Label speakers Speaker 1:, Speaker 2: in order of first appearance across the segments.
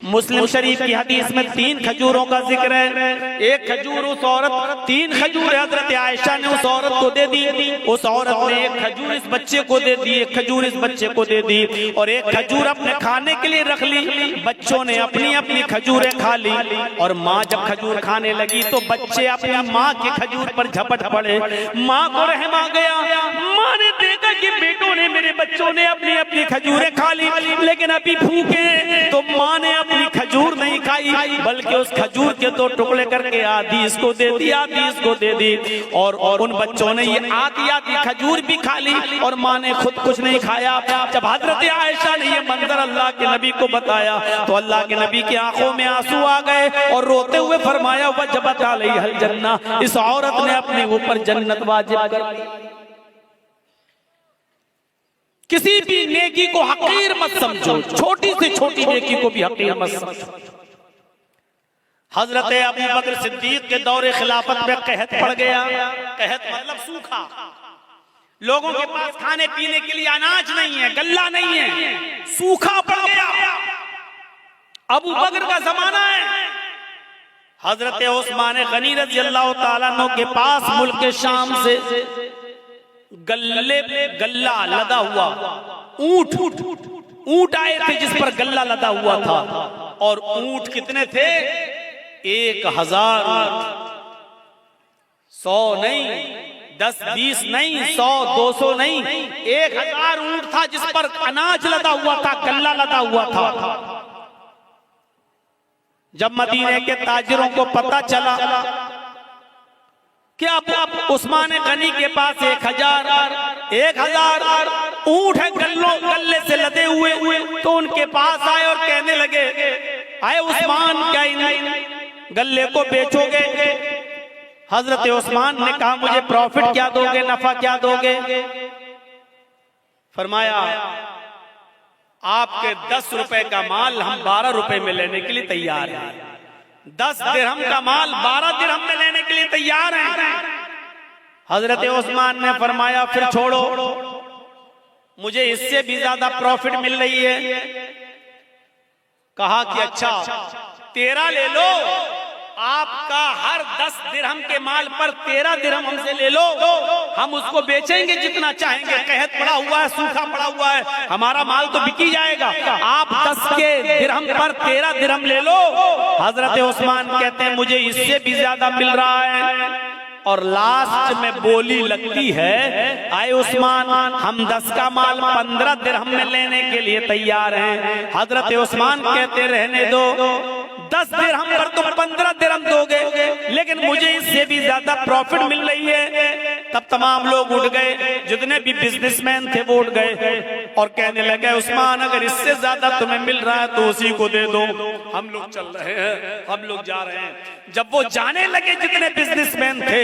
Speaker 1: मुस्लिम शरीफ की हदीस में 3 खजूरों का जिक्र है। एक खजूर उस औरत, 3 खजूर हजरत आयशा ने उस औरत को दे दी। उस औरत ने एक खजूर इस बच्चे को दे दी, एक खजूर इस बच्चे को दे दी और एक खजूर अपने खाने के लिए रख ली। बच्चों ने अपनी अपनी खजूरें खा ली और माँ जब खजूर खाने लगी तो बच्चे अपनी माँ की खजूर पर झपट पड़े। माँ को रहम आ गया। माँ ने देखा कि बेटों ने, मेरे बच्चों ने अपनी अपनी खजूरें खा ली, लेकिन अभी भूखे। तो माँ ने अपनी खजूर नहीं खाई, बल्कि उस खजूर के 2 टुकड़े करके आधी इसको दे दी, आधी इसको दे दी। और उन बच्चों ने ये आधी आधी खजूर भी खा ली और माँ ने खुद कुछ नहीं खाया। जब हजरत आयशा ने ये मंजर अल्लाह के नबी को बताया तो अल्लाह के नबी की आंखों में आंसू आ गए और रोते हुए फरमाया, वजबत अलैहिल जन्ना, इस औरत ने अपने ऊपर जन्नत वाजिब कर दी। किसी भी नेकी को हकीर मत समझो, छोटी से छोटी नेकी को भी हकीर मत समझो। हजरत अबू बकर सिद्दीक के दौरे खिलाफत में कहत पड़ गया। कहत मतलब सूखा, लोगों के पास खाने पीने के लिए अनाज नहीं है, गल्ला नहीं है, सूखा पड़ गया। अबू बकर का जमाना है। हजरत उस्मान गनी रज़ियल्लाहु ताला अन्हु के पास मुल्क के शाम से गल्ला लदा हुआ ऊंट आए थे जिस पर गल्ला लदा हुआ था। और ऊंट कितने थे? 1000, 100 नहीं, 10 20 नहीं, 100 200 नहीं, 1000 ऊंट था जिस पर अनाज लदा हुआ था, गल्ला लदा हुआ था। जब मदीने के ताजिरों को पता चला कि अब उस्मान गनी के पास 1000 ऊंट है गल्ले से लदे हुए, तो उनके पास आए और कहने लगे, आए उस्मान, क्या इन गल्ले को बेचोगे? हजरत उस्मान ने कहा, मुझे प्रॉफिट क्या दोगे, नफा क्या दोगे? फरमाया, आपके 10 रुपए का माल हम 12 रुपए में लेने के लिए तैयार हैं। 10 दिरहम का माल 12 दिरहम में लेने के लिए तैयार हैं। हजरत उस्मान ने फरमाया, फिर छोड़ो, मुझे इससे भी ज्यादा प्रॉफिट मिल रही है। कहा कि अच्छा 13 ले लो, आपका हर 10 दिरहम के माल पर 13 दिरहम हमसे ले लो, हम उसको बेचेंगे जितना चाहेंगे। कहत पड़ा हुआ है, सूखा पड़ा हुआ है, हमारा माल तो बिकी जाएगा। आप 10 के दिरहम पर 13 दिरहम ले लो। हजरत उस्मान कहते हैं, मुझे इससे भी ज्यादा मिल रहा है। और लास्ट में बोली लगती है, आए उस्मान, हम 10 का माल 15 दिरहम में लेने के लिए तैयार हैं। हजरत उस्मान कहते, रहने दो, 10 दिरहम पर तुम 15 दिरहम दोगे, लेकिन मुझे इससे भी ज्यादा प्रॉफिट मिल रही है। तब तमाम लोग उठ गए, जितने भी बिजनेसमैन थे वो उठ गए और कहने लगे, उस्मान, अगर इससे ज्यादा तुम्हें मिल रहा है तो उसी को दे दो, हम लोग चल रहे हैं, हम लोग जा रहे हैं। जब वो जाने लगे जितने बिजनेसमैन थे,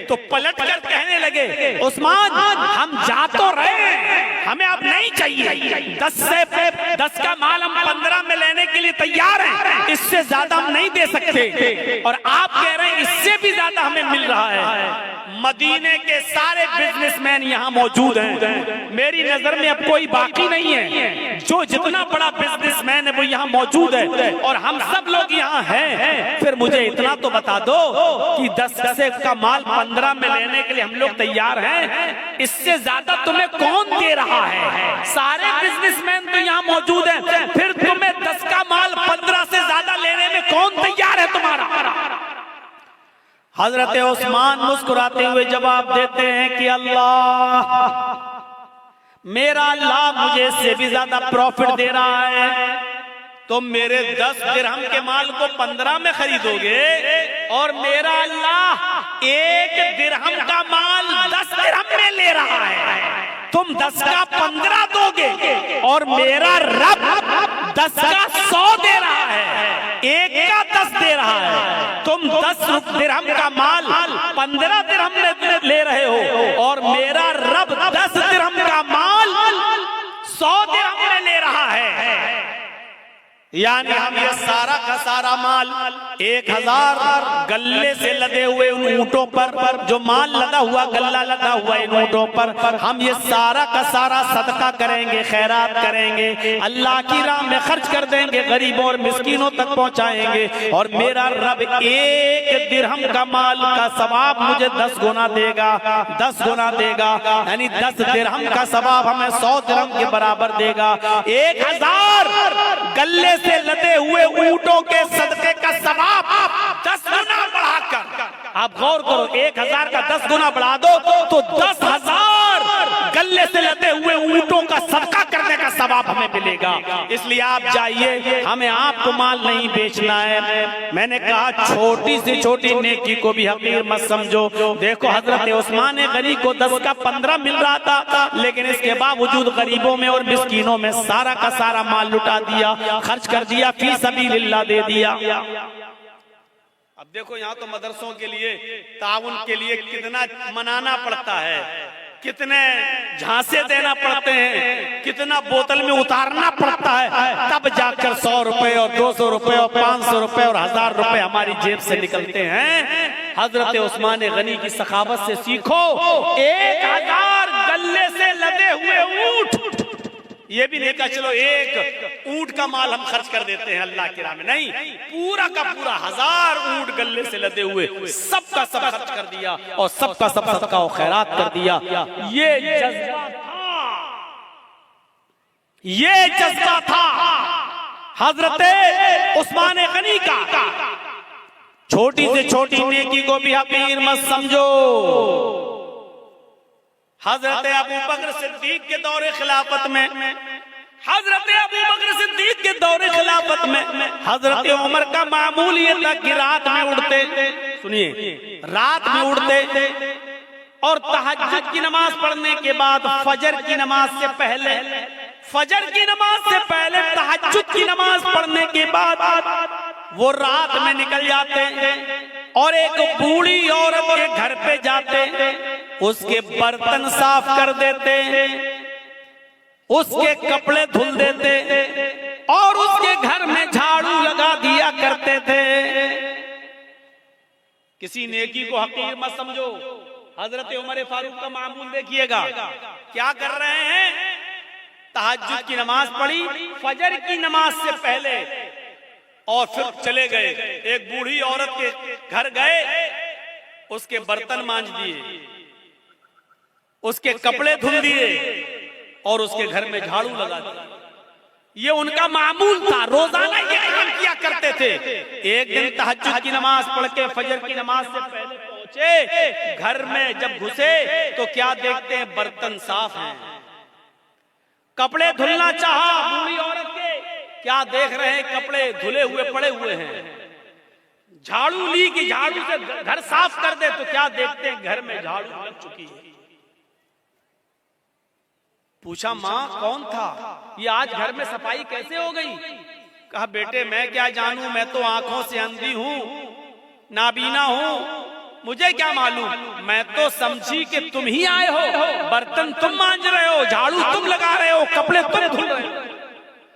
Speaker 1: तो पलट कर कहने लगे, उस्मान, हम जा तो रहे हैं, हमें अब नहीं चाहिए। 10 का माल हम 15 में लेने के लिए तैयार हैं, इससे ज्यादा हम नहीं दे सकते। और आप कह रहे हैं इससे भी ज्यादा हमें मिल रहा है। मदीने के सारे बिजनेसमैन यहाँ मौजूद हैं। मेरी नजर में अब कोई बाकी नहीं है। जो जितना बड़ा बिजनेसमैन है वो यहाँ मौजूद है और हम सब लोग यहाँ हैं। फिर मुझे इतना तो बता दो कि 10 का माल 15 में लेने के लिए हम लोग तैयार हैं, इससे ज्यादा तुम्हें कौन दे रहा है? सारे बिजनेसमैन तो यहाँ मौजूद हैं, फिर तुम्हें 10 का माल 15 से ज्यादा लेने में कौन तैयार है तुम्हारा? हजरत उस्मान मुस्कुराते हुए जवाब देते हैं कि अल्लाह, मेरा अल्लाह मुझे इससे भी ज्यादा प्रॉफिट दे रहा है। तुम मेरे 10 दिरहम के माल को 15 में खरीदोगे और मेरा अल्लाह 1 दिरहम का माल 10 दिरहम में ले रहा है। तुम 10 का 15 दोगे और मेरा रब 10 का 100 दे रहा है, 1 का 10 दे रहा है। तुम 10 दिरहम का माल 15 दिरहम में ले रहे हो और मेरा रब 10 दिरहम का माल 100 दिरहम में ले रहा है। यानी हम ये सारा का सारा माल 1000 गल्ले से लदे हुए उन ऊंटों पर, जो माल लदा हुआ, गल्ला लदा हुआ इन ऊंटों पर, हम ये सारा का सारा सदका करेंगे, खैरात करेंगे, अल्लाह की राह में खर्च कर देंगे, गरीबों और मिस्कीनों तक पहुंचाएंगे। और मेरा रब 1 दिरहम का माल का सवाब मुझे 10 गुना देगा, 10 गुना देगा। यानी 10 दिरहम का सवाब हमें 100 दिरहम के बराबर देगा। 1000 गल्ले से लदे हुए ऊंटों के सदके का सवाब 10 गुना बढ़ाकर, आप गौर करो, 1000 का 10 गुना बढ़ा दो तो 10,000 गल्ले से लदे हुए ऊंटों का सदका करने का सवाब हमें मिलेगा। इसलिए आप जाइए, हमें आपको माल नहीं बेचना है। मैंने कहा छोटी से छोटी नेकी को भी हकीर मत समझो। देखो हजरत उस्मान गनी को 10 का 15 मिल रहा था, लेकिन इसके बावजूद गरीबों में और मिस्कीनों में सारा का सारा माल लुटा दिया, खर्च कर दिया, फी सबीलिल्लाह दे दिया। अब देखो यहाँ तो मदरसों के लिए, ताउन के लिए कितना मनाना पड़ता है, कितने झांसे देना पड़ते हैं, कितना बोतल में उतारना पड़ता है, तब जाकर 100 रुपए और 200 रुपए और 500 रुपए और 1000 रुपए हमारी जेब से निकलते हैं। हजरत उस्मान गनी की सखावत से सीखो। 1000 गल्ले से लदे हुए ऊंट, ये भी नहीं कहा चलो 1 ऊंट का माल हम खर्च कर देते हैं अल्लाह की राह में, नहीं, पूरा का पूरा 1000 ऊंट गल्ले से लदे हुए सबका सब खर्च कर दिया और सबका सब सदका और खैरात कर दिया। ये जज्बा था, ये जज्बा था हजरत उस्मान गनी का। छोटी से छोटी नेकी को भी हकीर मत समझो। हजरत अबू बकर सिद्दीक के दौरे खिलाफत में, हजरत अबू बकर सिद्दीक के दौरे खिलाफत में हजरत उमर का मामूल ये था कि रात में उड़ते, सुनिए, रात में उड़ते और तहज्जुद की नमाज पढ़ने के बाद फजर की नमाज से पहले, फजर की नमाज से पहले तहज्जुद की नमाज पढ़ने के बाद वो रात में निकल जाते और एक बूढ़ी औरत के घर पे जाते, उसके बर्तन साफ कर देते, उसके कपड़े धुल देते और उसके घर में झाड़ू लगा दिया करते थे। किसी नेकी को हकीर मत समझो। हजरत उमर फारूक का मामूल देखिएगा, क्या कर रहे हैं, तहज्जुद की नमाज पढ़ी फजर की नमाज से पहले और फिर चले गए, एक बूढ़ी औरत के घर गए, उसके बर्तन मांज दिए, उसके कपड़े धुल दिए और उसके घर में झाड़ू लगा दिया। ये उनका मामूल था, रोजाना ये काम किया करते थे। एक दिन तहज्जुद की नमाज पढ़ के फजर की नमाज से पहले पहुंचे, घर में जब घुसे तो क्या देखते हैं, बर्तन साफ हैं। कपड़े धुलना चाहा बूढ़ी औरत के, क्या देख रहे हैं, कपड़े धुले हुए पड़े हुए हैं। झाड़ू ली कि झाड़ू से घर साफ कर दे तो क्या देखते हैं, घर में झाड़ू लग चुकी है। पूछा माँ कौन था, ये आज घर में सफाई कैसे हो गई? कहा बेटे मैं क्या जानूं, मैं तो आंखों से अंधी हूँ, नाबीना हूँ, मुझे क्या मालूम, मैं तो समझी कि तुम ही आए हो, बर्तन तुम मांज रहे हो, झाड़ू तुम लगा रहे हो, कपड़े तुम धुल रहे हो।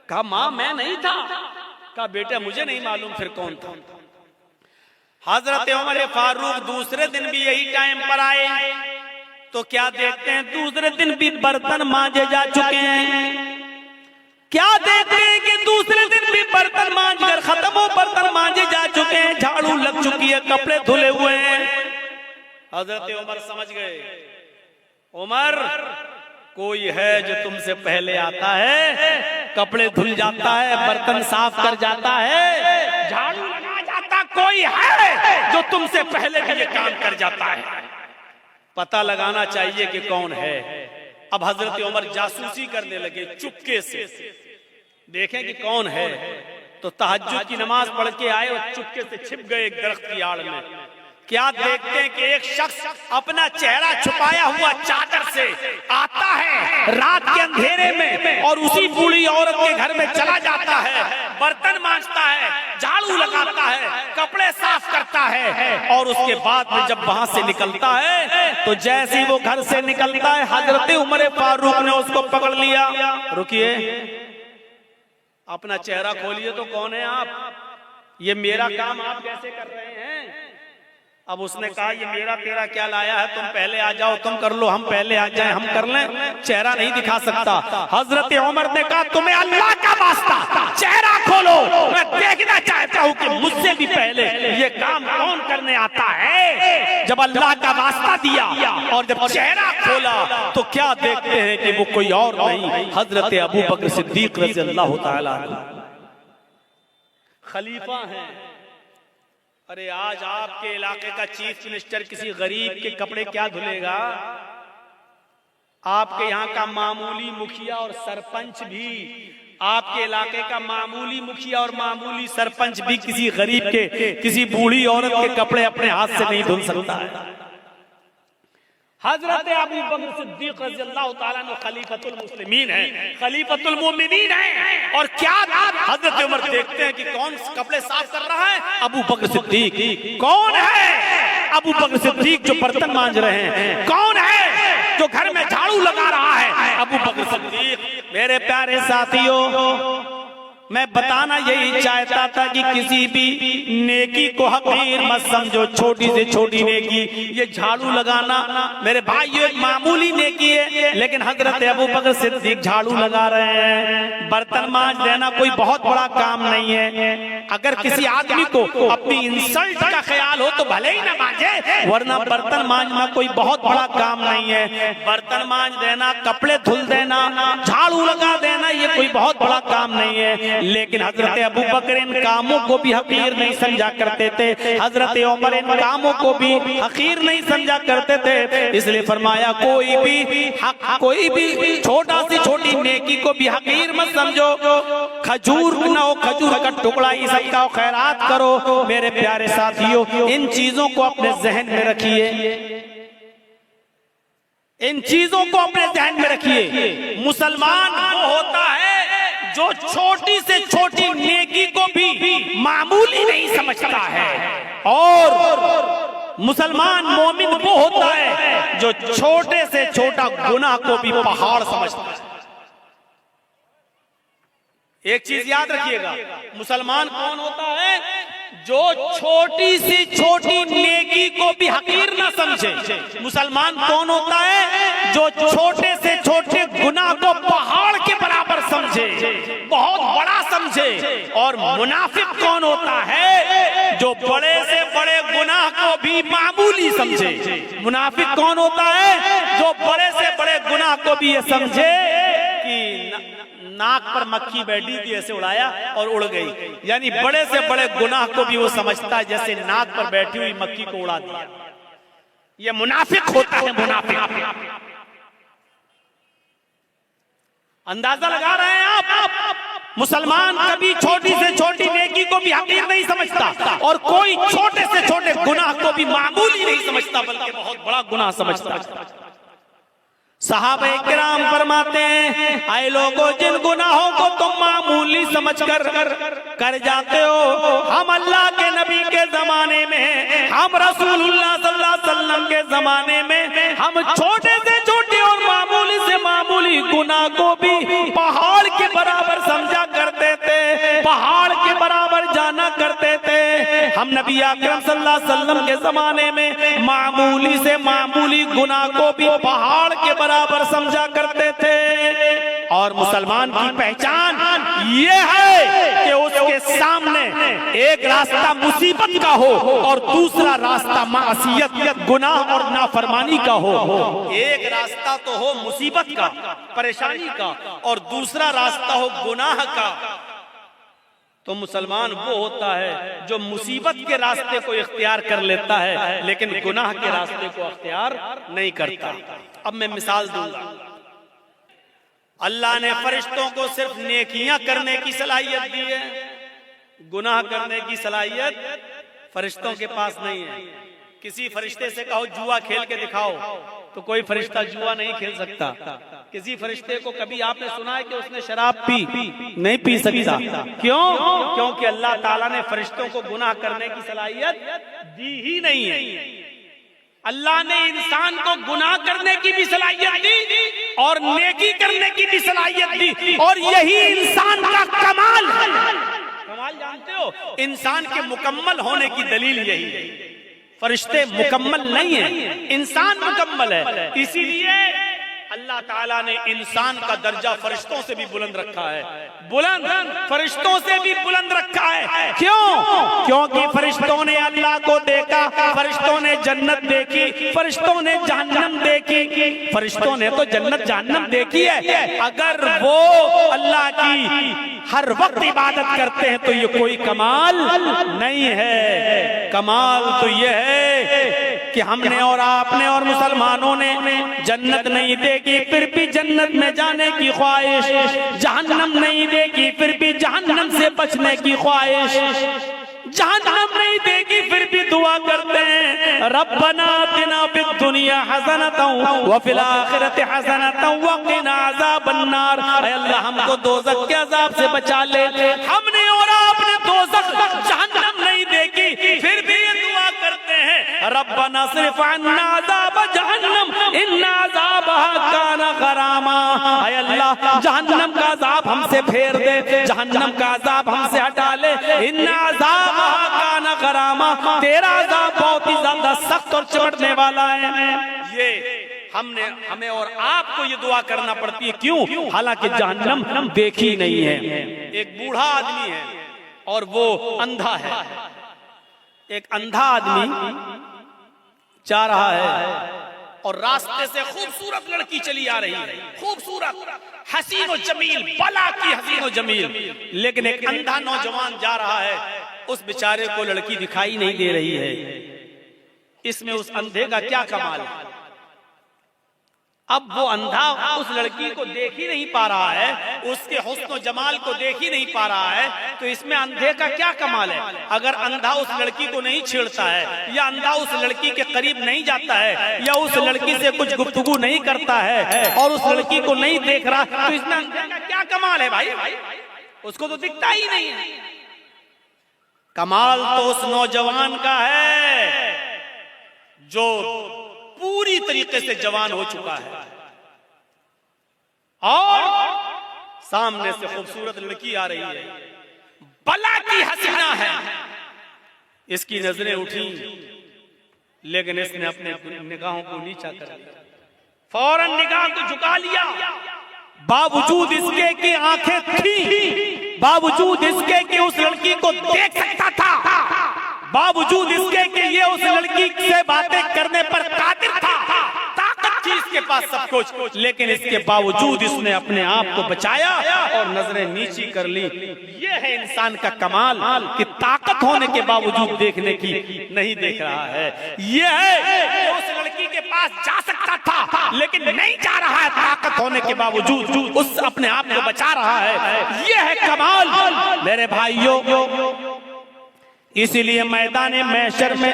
Speaker 1: कहा माँ मैं नहीं था। कहा बेटा मुझे नहीं मालूम फिर कौन था। हजरत उमर फारूक दूसरे दिन भी यही टाइम पर आए तो क्या देखते हैं, दूसरे दिन भी बर्तन मांजे जा चुके हैं। क्या देखते हैं कि दूसरे दिन भी बर्तन मांज कर खत्म हो, बर्तन मांजे जा चुके हैं, झाड़ू लग चुकी है, कपड़े धुले हुए हैं। हजरत उमर समझ गए, उमर कोई है जो तुमसे पहले आता है, कपड़े धुल जाता है, बर्तन साफ कर जाता है, झाड़ू लगा जाता, कोई है जो तुमसे पहले भी ये काम कर जाता है। पता लगाना चाहिए कि कौन है। अब हजरत उमर जासूसी करने लगे, चुपके से देखें कि कौन है। तो तहज्जुद की नमाज पढ़ के आए और चुपके से छिप गए एक दरख्त की आड़ में। क्या देखते हैं कि एक शख्स अपना चेहरा छुपाया हुआ चादर से आता है रात के अंधेरे में और उसी बूढ़ी औरत के घर में चला जाता है, बर्तन मांजता है, झाड़ू लगाता है, कपड़े साफ करता है और उसके बाद में जब वहां से निकलता है तो जैसे ही वो घर से निकलता है, हजरत उमर फारूक ने उसको पकड़ लिया। रुकिए, अपना चेहरा खोलिए तो कौन है आप? ये मेरा काम आप कैसे कर रहे हैं? अब उसने कहा ये मेरा तेरा क्या लाया है, तुम पहले आ जाओ, तुम कर लो, हम पहले आ जाएं, हम कर लें, चेहरा नहीं दिखा सकता। हजरत उमर ने कहा तुम्हें अल्लाह का वास्ता चेहरा खोलो, मैं देखना चाहता हूँ कि मुझसे भी पहले ये काम कौन करने आता है। जब अल्लाह का वास्ता दिया और जब चेहरा खोला तो क्या देखते हैं कि वो कोई और नहीं, हजरत अबू बकर सिद्दीक रज़ी अल्लाह तआला खलीफा हैं। अरे आज आपके इलाके का चीफ मिनिस्टर किसी गरीब के कपड़े क्या धुलेगा? आपके यहाँ का मामूली मुखिया और सरपंच भी, आपके इलाके का मामूली मुखिया और मामूली सरपंच भी किसी गरीब के, किसी बूढ़ी औरत के कपड़े अपने हाथ से नहीं धुल सकता है। हजरत अबू बकर सिद्दीक रज़ी अल्लाह तआला अन्हु खलीफतुल मुस्लिमीन है, खलीफतुल मोमिनीन है। और क्या हजरत उमर देखते हैं कि कौन कपड़े साफ कर रहा है? अबू बकर सिद्दीक। कौन है अबू बकर सिद्दीक जो बर्तन मांज रहे हैं? कौन है जो घर में झाड़ू लगा रहा है? अबू बकर सिद्दीक। मेरे प्यारे साथियों, मैं बताना यही चाहता था कि किसी भी नेकी को हकीर मत समझो, छोटी से छोटी नेकी, ये झाड़ू लगाना मेरे भाई ये एक मामूली नेकी है, लेकिन हजरत अबू बकर सिद्दीक झाड़ू लगा रहे हैं। बर्तन मांज देना कोई बहुत बड़ा काम नहीं है। अगर किसी आदमी को अपनी इंसल्ट का ख्याल हो तो भले ही ना मांजे, वरना बर्तन मांजना कोई बहुत बड़ा काम नहीं है। बर्तन मांज देना, कपड़े धुल देना, झाड़ू लगा देना, ये कोई बहुत बड़ा काम नहीं है। लेकिन हजरत अबू बकर इन कामों को भी हकीर नहीं समझा करते थे, हजरत उमर इन कामों को भी हकीर नहीं समझा करते थे। इसलिए फरमाया कोई भी छोटा सी छोटी नेकी को भी हकीर मत समझो। खजूर ना हो, खजूर का टुकड़ा ही सबका हो, खैरात करो। मेरे प्यारे साथियों, इन चीजों को अपने जहन में रखिए, इन चीजों को अपने जहन में रखिए। मुसलमान वो होता है जो छोटी से छोटी नेकी को भी मामूली नहीं समझता है, और मुसलमान मोमिन वो होता है जो छोटे से छोटा गुनाह को भी पहाड़ समझता है। एक चीज याद रखिएगा, मुसलमान कौन होता है? जो छोटी से छोटी नेकी को भी हकीर ना समझे। मुसलमान कौन होता है? जो छोटे से छोटे गुनाह को पहाड़ के बराबर समझे, बहुत बड़ा समझे। और मुनाफिक कौन होता है? जो बड़े से बड़े गुनाह को भी मामूली समझे। मुनाफिक कौन होता है? जो बड़े से बड़े गुनाह को भी ये समझे कि नाक पर मक्खी बैठी थी, ऐसे उड़ाया और उड़ गई। यानी बड़े से बड़े गुनाह को भी वो समझता है जैसे नाक पर बैठी हुई मक्खी को उड़ा दिया। ये मुनाफिक होता है, मुनाफिक। अंदाजा लगा रहे हैं आप? मुसलमान कभी छोटी से छोटी नेकी को भी हकीर नहीं समझता, और कोई छोटे से छोटे गुनाह को भी मामूली नहीं समझता, बल्कि बहुत बड़ा गुनाह समझता है। सहाबा किराम फरमाते हैं, आए लोगों, जिन गुनाहों को तुम मामूली समझकर कर जाते हो, हम अल्लाह के नबी के जमाने में, हम रसूलुल्लाह सल्लल्लाहु अलैहि वसल्लम के जमाने में, हम छोटे से छोटे और मामूली से मामूली गुनाह को भी पहाड़ के बराबर समझा करते थे, पहाड़ के बराबर जाना करते थे। हम नबी अकरम सल्लल्लाहु अलैहि वसल्लम के जमाने में मामूली से मामूली गुनाह को भी पहाड़ के बराबर समझा करते थे। और मुसलमान की पहचान ये है कि उसके सामने एक रास्ता मुसीबत का हो और दूसरा रास्ता मासियत, गुनाह और नाफरमानी का हो। एक रास्ता तो हो मुसीबत का, परेशानी का, और दूसरा रास्ता हो गुनाह का। तो मुसलमान वो होता है जो मुसीबत के रास्ते को इख्तियार कर लेता है, लेकिन गुनाह के रास्ते को इख्तियार नहीं करता। अब मैं मिसाल दूंगा। अल्लाह ने फरिश्तों को सिर्फ नेकियां करने की सलाहियत दी है, गुनाह करने की सलाहियत फरिश्तों के पास नहीं है। किसी फरिश्ते से कहो जुआ खेल के दिखाओ, तो कोई फरिश्ता जुआ नहीं खेल सकता। किसी फरिश्ते को कभी आपने सुना है कि उसने शराब पी? नहीं पी सकता। क्यों? क्योंकि अल्लाह ताला ने फरिश्तों को गुनाह करने की सलाहियत दी ही नहीं है। अल्लाह ने इंसान को गुनाह करने की भी सलाहियत दी, और नेकी करने की भी सलाहियत दी। और यही इंसान का कमाल है। कमाल जानते हो, इंसान के मुकम्मल होने की दलील यही है। फरिश्ते मुकम्मल नहीं है, इंसान मुकम्मल है। इसीलिए अल्लाह ताला ने इंसान का दर्जा फरिश्तों से भी बुलंद रखा है, बुलंद फरिश्तों से भी बुलंद रखा है। क्यों? क्योंकि फरिश्तों ने अल्लाह को देखा, फरिश्तों ने जन्नत देखी, फरिश्तों ने जहन्नम देखी। फरिश्तों ने तो जन्नत जहन्नम देखी है। अगर वो अल्लाह की हर वक्त इबादत करते हैं तो ये कोई कमाल नहीं है। कमाल तो ये है कि हमने और आपने और मुसलमानों ने जन्नत नहीं देखी फिर भी जन्नत में जाने की ख्वाहिश, जहन्नम नहीं देखी फिर भी जहन्नम से बचने की ख्वाहिश, जहन्नम नहीं देखी फिर भी दुआ करते हैं रब्बना आतिना फिद दुनिया हसनतन व फिल आखिरति हसनतन व क़िना अज़ाबन नार। ऐ अल्लाह हमको दोज़ख के अजाब से बचा ले। हमने और आपने दोज़ख जहन्नम नहीं देखी फिर भी ये दुआ करते हैं रब्बना सिर्फ अन्ना अज़ाब जहन्नम इन्ना अज़ाबहा काना गरामा। ऐ अल्लाह जहन्नम का अजाब हमसे फेर दे, जहन्नम का अजाब हमसे हटा ले। इन्ना अज़ाब काना गरामा, तेरा अज़ाब बहुत ही ज्यादा सख्त और चिमटने वाला है। ये हमें और आपको ये दुआ करना पड़ती है। क्यों? हालांकि जहन्नम देखी नहीं है। एक बूढ़ा आदमी है और वो अंधा है। एक अंधा आदमी जा रहा है और रास्ते से खूबसूरत लड़की चली आ रही है, खूबसूरत हसीन और जमील, बला की हसीन और जमील। लेकिन एक अंधा नौजवान जा रहा है, उस बेचारे को लड़की दिखाई नहीं दे रही है। इसमें उस अंधे का क्या कमाल है? अब वो अंधा उस लड़की को देख ही नहीं पा रहा है, उसके हुस्न और जमाल को देख ही नहीं पा रहा है, तो इसमें अंधे का क्या कमाल है? अगर अंधा उस लड़की को नहीं छेड़ता है, या अंधा उस लड़की के करीब नहीं जाता है, या उस लड़की से कुछ गुफ्तगू नहीं करता है और उस लड़की को नहीं देख रहा, तो इसमें अंधे का क्या कमाल है भाई? उसको तो दिखता ही नहीं है। कमाल तो उस नौजवान का है जो पूरी तरीके से जवान हो चुका है और सामने से खूबसूरत लड़की आ रही है, बला की हसीना है। इसकी नजरें उठी लेकिन इसने अपने निगाहों को नीचा कर लिया, फौरन निगाह को झुका लिया। बावजूद इसके कि आंखें थी, बावजूद इसके कि उस लड़की को देख सकता था, बावजूद इसके कि ये उस लड़की से बातें करने पर कादिर था, ताकत थी इसके पास सब कुछ, लेकिन इसके बावजूद इसने अपने आप को बचाया और नजरें नीची कर ली। ये है इंसान का कमाल कि ताकत होने के बावजूद देखने की नहीं देख रहा है। ये है उस लड़की के पास जा सकता था लेकिन नहीं जा रहा है, ताकत होने के बावजूद उस अपने आप को बचा रहा है। ये है कमाल मेरे भाइयों। इसीलिए मैदान महशर में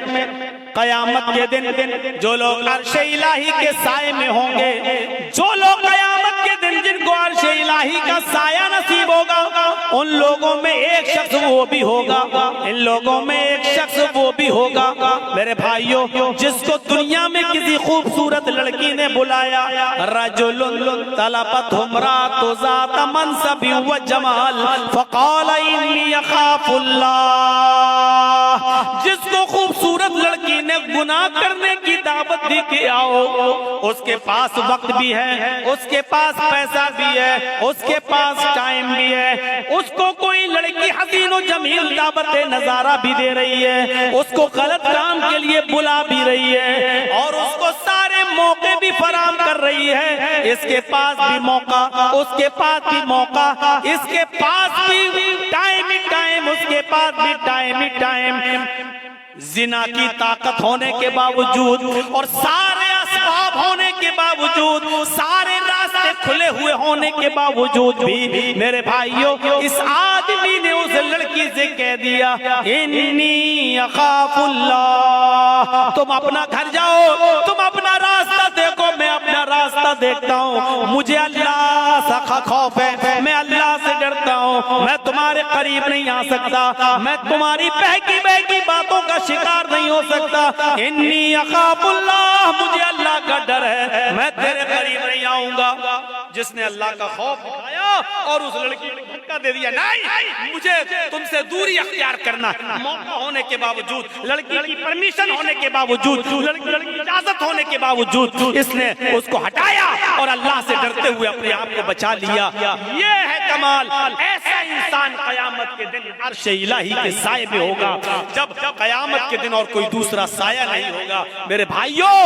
Speaker 1: कयामत के दिन जो लोग अर्शे इलाही के साए में होंगे, जो लोग कयामत के दिन जिनको अर्शे इलाही का साया नसीब होगा, उन लोगों में एक शख्स वो भी होगा, इन लोगों में एक शख्स वो भी होगा मेरे भाइयों, जिसको दुनिया में किसी खूबसूरत लड़की ने बुलाया, रजुलुन तलबत हुमरातु ज़ात मनसबि व जमाल फ़क़ाल इन्नी अख़ाफ़ुल्लाह। जिसको खूबसूरत लड़की ने गुनाह करने की दावत दी कि आओ, उसके पास वक्त भी है, उसके पास पैसा भी है, उसके पास टाइम भी है, उसको कोई लड़की हसीन और जमील दावत नजारा भी दे रही है, उसको गलत काम के लिए बुला भी रही है और उसको सारे मौके भी फराम कर रही है। इसके पास भी मौका, उसके पास भी मौका, इसके पास भी टाइम ही टाइम, उसके पास भी टाइम ही टाइम। जिना की ताकत होने के बावजूद और सारे असबाब होने के बावजूद, सारे रास्ते खुले हुए होने के बावजूद भी मेरे भाइयों, इस आदमी ने उस लड़की से कह दिया इन्नी अख़ाफ़ुल्लाह। तुम अपना घर जाओ, तुम अपना रास्ता देखो, मैं अपना रास्ता देखता हूँ, मुझे अल्लाह सा खौफ है, मैं अल्लाह से डरता हूँ, मैं तुम्हारे करीब करीब नहीं आ सकता, मैं तुम्हारी बहकी बहकी बातों का शिकार नहीं हो सकता। इन्नी अखाफुल्लाह, मुझे अल्लाह का डर है, मैं तेरे करीब नहीं आऊंगा। जिसने अल्लाह का खौफ दिखाया और उस लड़की को धक्का दे दिया, नहीं मुझे तुमसे दूरी अख्तियार करना, मौका होने के बावजूद, लड़की की परमिशन होने के बावजूद, लड़की की इजाजत होने के बावजूद इसने उसको हटाया और अल्लाह से डरते हुए अपने आप को बचा लिया। ये है कमाल। ऐसा इंसान कयामत के दिन अर्श इलाही के साए में होगा, जब कयामत के दिन और कोई दूसरा साया नहीं होगा। मेरे भाइयों,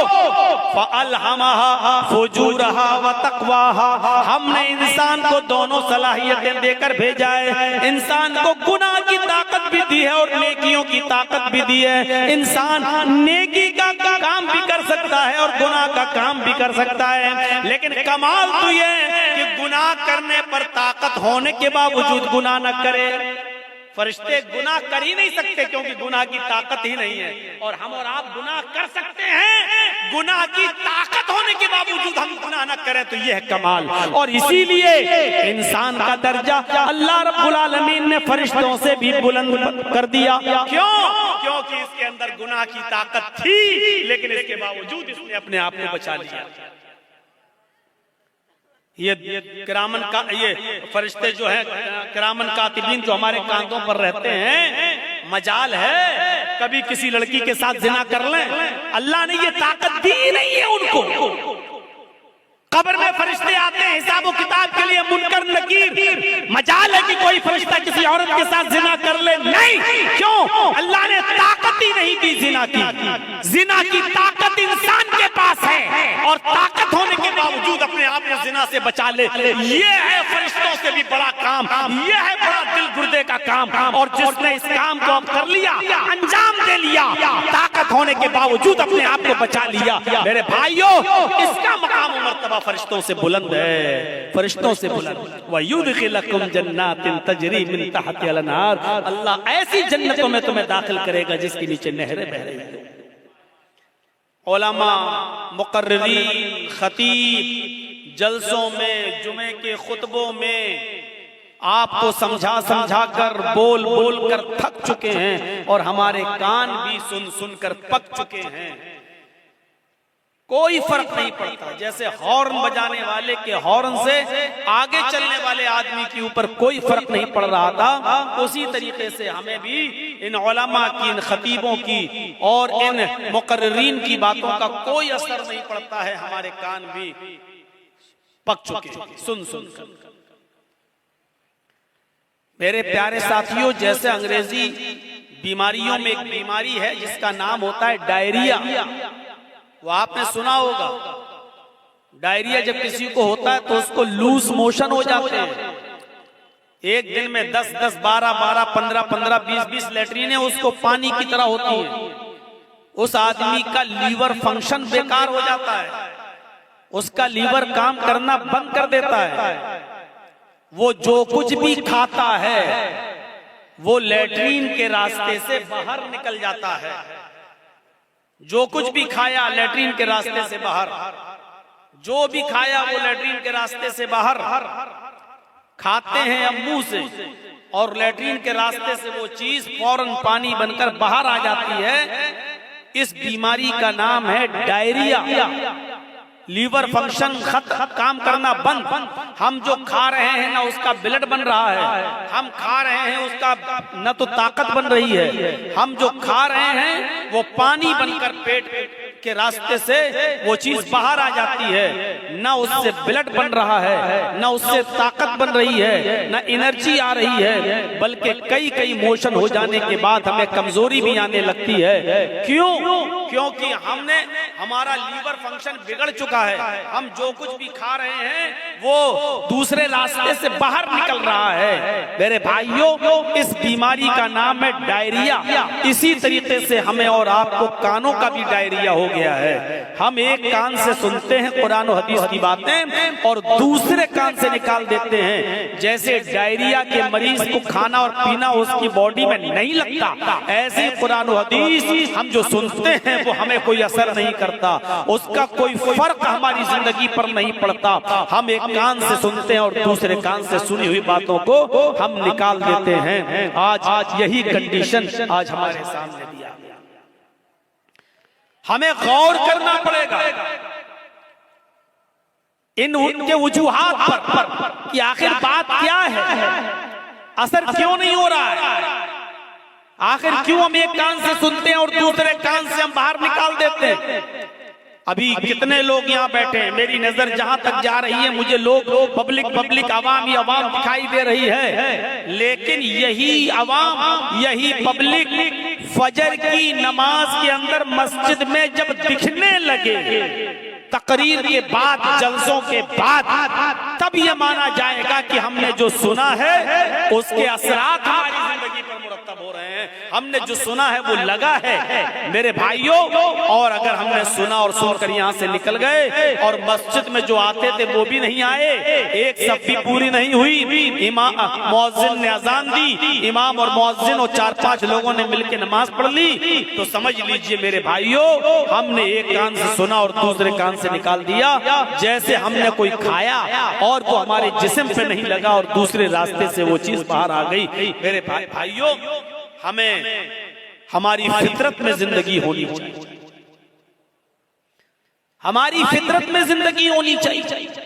Speaker 1: फअल्हमहा फुजूरहा व तक़वाहा, हमने इंसान को दोनों सलाहियतें देकर भेजा है। इंसान को गुनाह की ताकत भी दी है और नेकियों की ताकत भी दी है। इंसान नेकी का काम भी कर सकता है और गुनाह का काम भी कर सकता है, लेकिन कमाल तो ये है कि गुनाह करने पर ताकत होने के बावजूद गुनाह न करे। फरिश्ते गुनाह कर ही नहीं सकते क्योंकि गुनाह की ताकत ही नहीं है, और हम और आप गुनाह कर सकते हैं गुनाह की ताकत होने के बावजूद हम गुनाह न करें, तो यह है कमाल। और इसीलिए इंसान का दर्जा अल्लाह रब्बुल आलमीन ने फरिश्तों से भी बुलंद कर दिया। क्यों? क्योंकि इसके अंदर गुनाह की ताकत थी, लेकिन इसके बावजूद इसने अपने आप को बचा लिया। ये किरामन का, ये फरिश्ते जो है किरामन कातिबीन जो हमारे कांधों पर रहते हैं, मजाल है कभी किसी लड़की के साथ जिना कर लें, अल्लाह ने ये ताकत दी नहीं है उनको। कब्र में फरिश्ते आते हैं हिसाब किताब के लिए, मुनकर नकीर, मजाल है कि कोई फरिश्ता किसी औरत के साथ जिना कर ले, नहीं। क्यों? अल्लाह ने ताकत ही नहीं दी जिना की। जिना की ताकत इंसान के पास है और ताकत होने के बावजूद अपने आप को जिना से बचा ले, ये है फरिश्तों से भी बड़ा काम, ये है बड़ा दिल गुर्दे का काम। और जिसने इस काम को अब कर लिया, अंजाम दे लिया, ताकत होने के बावजूद अपने आप को बचा लिया, मेरे भाइयों, इसका मकाम और मर्तबा फरिश्तों से बुलंद है, फरिश्तों से बुलंद। वयुदखिलकुम जन्नातिन तजरी मिन तहतिहा अनहार, अल्लाह ऐसी जन्नतों में तुम्हें दाखिल करेगा जिसके नीचे नहरें बह रही हैं। उलमा, मुकर्रिरीन, खतीब जलसों में, जुमे के खुतबों में आपको समझा समझा कर, बोल बोल कर थक चुके हैं और हमारे कान भी सुन सुन कर पक चुके हैं। कोई फर्क नहीं पड़ता, जैसे हॉर्न बजाने वाले के हॉर्न से आगे चलने वाले आदमी के ऊपर कोई फर्क नहीं पड़ रहा था, उसी तरीके से हमें भी इन उलमा की, इन खतीबों की और इन मुकर्रिरीन की बातों का कोई असर नहीं पड़ता है। हमारे कान भी पक चुके सुन सुन कर। मेरे प्यारे साथियों, जैसे अंग्रेजी बीमारियों में एक बीमारी है जिसका नाम होता है डायरिया, वो आपने सुना होगा। डायरिया जब किसी को होता है तो उसको लूज मोशन हो जाते हैं। एक दिन में 10-10, 12-12, 15-15, 20-20 लैट्रीनें उसको पानी की तरह होती हैं। उस आदमी का लीवर फंक्शन बेकार हो जाता है, उसका लीवर काम करना बंद कर देता है। वो जो कुछ भी खाता है वो लैट्रीन के रास्ते से बाहर निकल जाता है। जो कुछ भी खाया लैट्रीन के रास्ते से बाहर, जो भी खाया वो लैट्रीन के रास्ते से बाहर। खाते हैं अब मुंह से और लैट्रीन के रास्ते से वो चीज फौरन पानी बनकर बाहर आ जाती है। इस बीमारी का नाम है डायरिया। लीवर फंक्शन काम करना बंद। हम जो खा रहे हैं ना उसका ब्लड बन रहा है, हम खा रहे हैं उसका न तो ताकत बन रही है, हम जो खा रहे हैं वो पानी बनकर पेट के रास्ते से वो चीज बाहर आ जाती है। न उससे ब्लड बन रहा है, न उससे ताकत बन रही है, न एनर्जी आ रही है, बल्कि कई कई मोशन हो जाने के बाद हमें कमजोरी भी आने लगती है। क्यों? क्योंकि हमने, हमारा लीवर फंक्शन बिगड़ चुका है। हम जो कुछ भी खा रहे हैं वो दूसरे रास्ते से बाहर निकल रहा है। मेरे भाइयों, इस बीमारी का नाम है डायरिया। इसी तरीके से हमें और आपको कानों का भी डायरिया हो गया है। हम एक कान से सुनते हैं कुरान और हदीस की बातें और दूसरे कान से निकाल देते हैं। जैसे डायरिया के मरीज को खाना और पीना उसकी बॉडी में नहीं लगता, ऐसे कुरान और हदीस हम जो सुनते हैं वो हमें कोई असर नहीं करता, उसका कोई फर्क हमारी जिंदगी पर नहीं पड़ता। हम एक कान से सुनते हैं और दूसरे कान से सुनी हुई बातों को हम निकाल देते हैं। आज यही कंडीशन आज हमारे सामने दिया गया। हमें गौर करना पड़ेगा इन उनके वजूहात पर कि आखिर बात क्या है, असर क्यों नहीं हो रहा है, आखिर क्यों हम एक कान से सुनते हैं और दूसरे कान से हम बाहर निकाल देते हैं। अभी कितने लोग यहाँ बैठे हैं, मेरी नजर जहां तक जा रही है मुझे लोग पब्लिक आवाम ही आवाम दिखाई दे रही है, लेकिन यही आवाम यही पब्लिक फजर की नमाज के अंदर मस्जिद में जब दिखने लगे, तकरीर के बाद, जलसों के बाद, तब ये माना जाएगा कि हमने जो सुना है उसके असरात हमारी जिंदगी पर मुरत्तब हो रहे हैं, हमने जो सुना है वो लगा है मेरे भाइयों। और अगर हमने सुना और सुनकर यहाँ से निकल गए और मस्जिद में जो आते थे वो भी नहीं आए, एक सफ भी पूरी नहीं हुई, इमाम मुअज्जिन ने अजान दी, इमाम और मुअज्जिन और 4-5 लोगों ने मिलकर नमाज पढ़ ली, तो समझ लीजिए मेरे भाइयों हमने एक कान से सुना और दूसरे कान से निकाल दिया, जैसे हमने कोई खाया और वो हमारे जिस्म पे नहीं लगा और दूसरे रास्ते से वो चीज बाहर आ गई। मेरे भाइयों हमें हमारी फितरत में जिंदगी होनी चाहिए, हमारी फितरत में जिंदगी होनी चाहिए।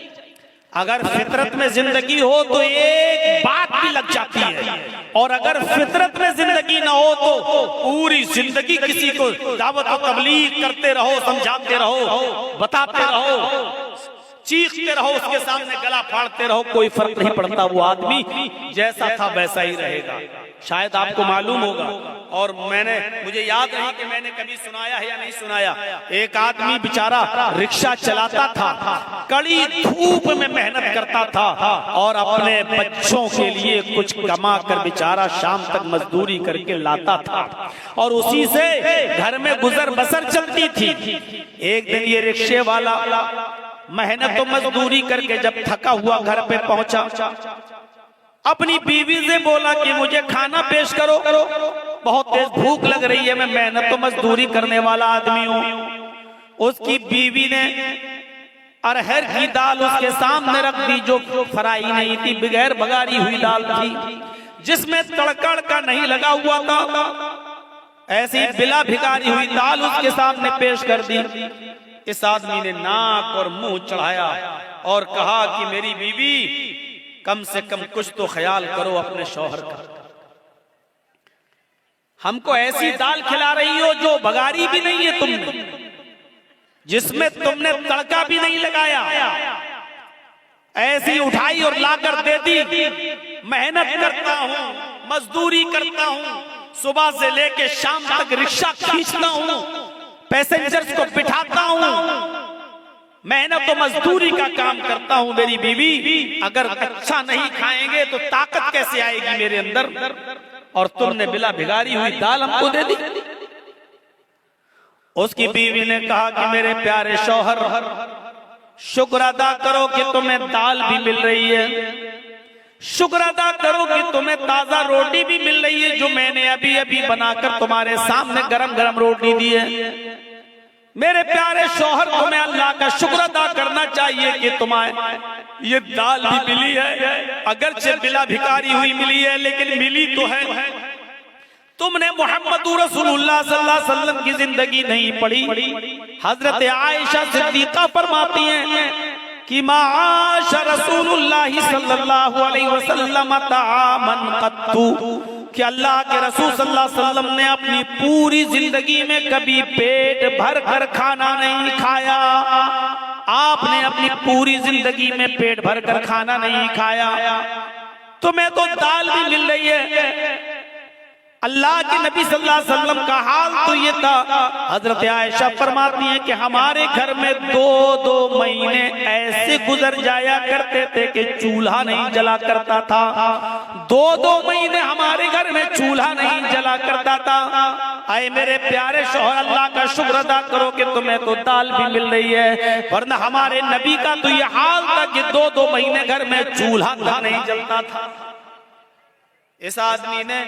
Speaker 1: अगर फितरत में जिंदगी हो तो एक बात भी लग जाती है, और अगर फितरत में जिंदगी ना हो तो पूरी जिंदगी किसी को दावत और तबलीग करते रहो, समझाते रहो, बताते रहो, चीखते रहो, उसके सामने गला फाड़ते रहो, कोई फर्क नहीं पड़ता, वो आदमी जैसा था वैसा ही रहेगा। शायद आपको मालूम होगा, और मुझे याद नहीं कि मैंने कभी सुनाया है या नहीं सुनाया, एक आदमी बेचारा रिक्शा चलाता था, कड़ी धूप में मेहनत करता था और अपने बच्चों के लिए कुछ कमा कर बेचारा शाम तक मजदूरी करके लाता था और उसी से घर में गुजर बसर चलती थी। एक दिन ये रिक्शे वाला मेहनत तो मजदूरी करके जब थका हुआ घर पे पहुंचा, अपनी बीवी से बोला कि मुझे खाना पेश करो, बहुत तेज भूख लग रही है, मैं मेहनत तो मजदूरी करने वाला आदमी हूँ। उसकी बीवी ने अरहर की दाल उसके सामने रख दी, जो फ्राई नहीं थी, बगैर बघारी हुई दाल थी, जिसमें तड़का का नहीं लगा हुआ था, ऐसी बिला भिगारी हुई दाल उसके सामने पेश कर दी। इस आदमी ने नाक और मुंह चढ़ाया और कहा कि मेरी बीवी कम से कम कुछ तो ख्याल करो अपने शौहर का, हमको ऐसी दाल खिला रही हो जो बघारी भी नहीं है तुमने, जिसमें तुमने तड़का भी नहीं लगाया, ऐसी उठाई और लाकर दे दी। मेहनत करता हूँ, मजदूरी करता हूँ, सुबह से लेके शाम तक रिक्शा खींचता हूँ, पैसेंजर्स को बिठाता हूँ, मेहनत तो मजदूरी का काम करता हूँ। मेरी बीवी अगर अच्छा नहीं खाएंगे तो ताकत कैसे आएगी मेरे अंदर, और तुमने बिला भिगारी हुई दाल हमको दे दी। उसकी बीवी ने कहा कि मेरे प्यारे शौहर, शुक्र अदा करो कि तुम्हें दाल भी मिल रही है, शुक्र अदा करो कि तुम्हें ताजा रोटी भी मिल रही है, जो मैंने अभी अभी बनाकर तुम्हारे सामने गरम गरम रोटी दी है। मेरे प्यारे शौहर, तुम्हें अल्लाह का शुक्र अदा करना चाहिए कि तुम्हें ये दाल भी मिली है, अगरचे बिला भिकारी हुई मिली है, लेकिन मिली तो है। तुमने मोहम्मद रसूलुल्लाह सल्लल्लाहु अलैहि वसल्लम की जिंदगी नहीं पढ़ी। हजरत आयशा सिद्दीका फरमाती हैं कि माश रसूलुल्लाह सल्लल्लाहु अलैहि वसल्लम तामन कत्तु, कि अल्लाह के रसूल सल्लल्लाहु अलैहि वसल्लम ने अपनी पूरी जिंदगी में कभी पेट भर कर खाना नहीं खाया। आपने अपनी पूरी जिंदगी में पेट भर कर खाना नहीं खाया, तुम्हें तो दाल भी मिल रही है। अल्लाह के नबी सल्लल्लाहु अलैहि वसल्लम का हाल तो ये था, हजरत आयशा फरमाती हैं कि हमारे घर में 2-2 महीने ऐसे गुजर जाया करते थे कि चूल्हा नहीं जला करता था। 2-2 महीने हमारे घर में चूल्हा नहीं जला करता था। आए मेरे प्यारे शौहर, अल्लाह का शुक्र अदा करो कि तुम्हें तो दाल भी मिल रही है, वरना हमारे नबी का तो ये हाल था कि 2-2 महीने घर में चूल्हा नहीं जलता था। इस आदमी ने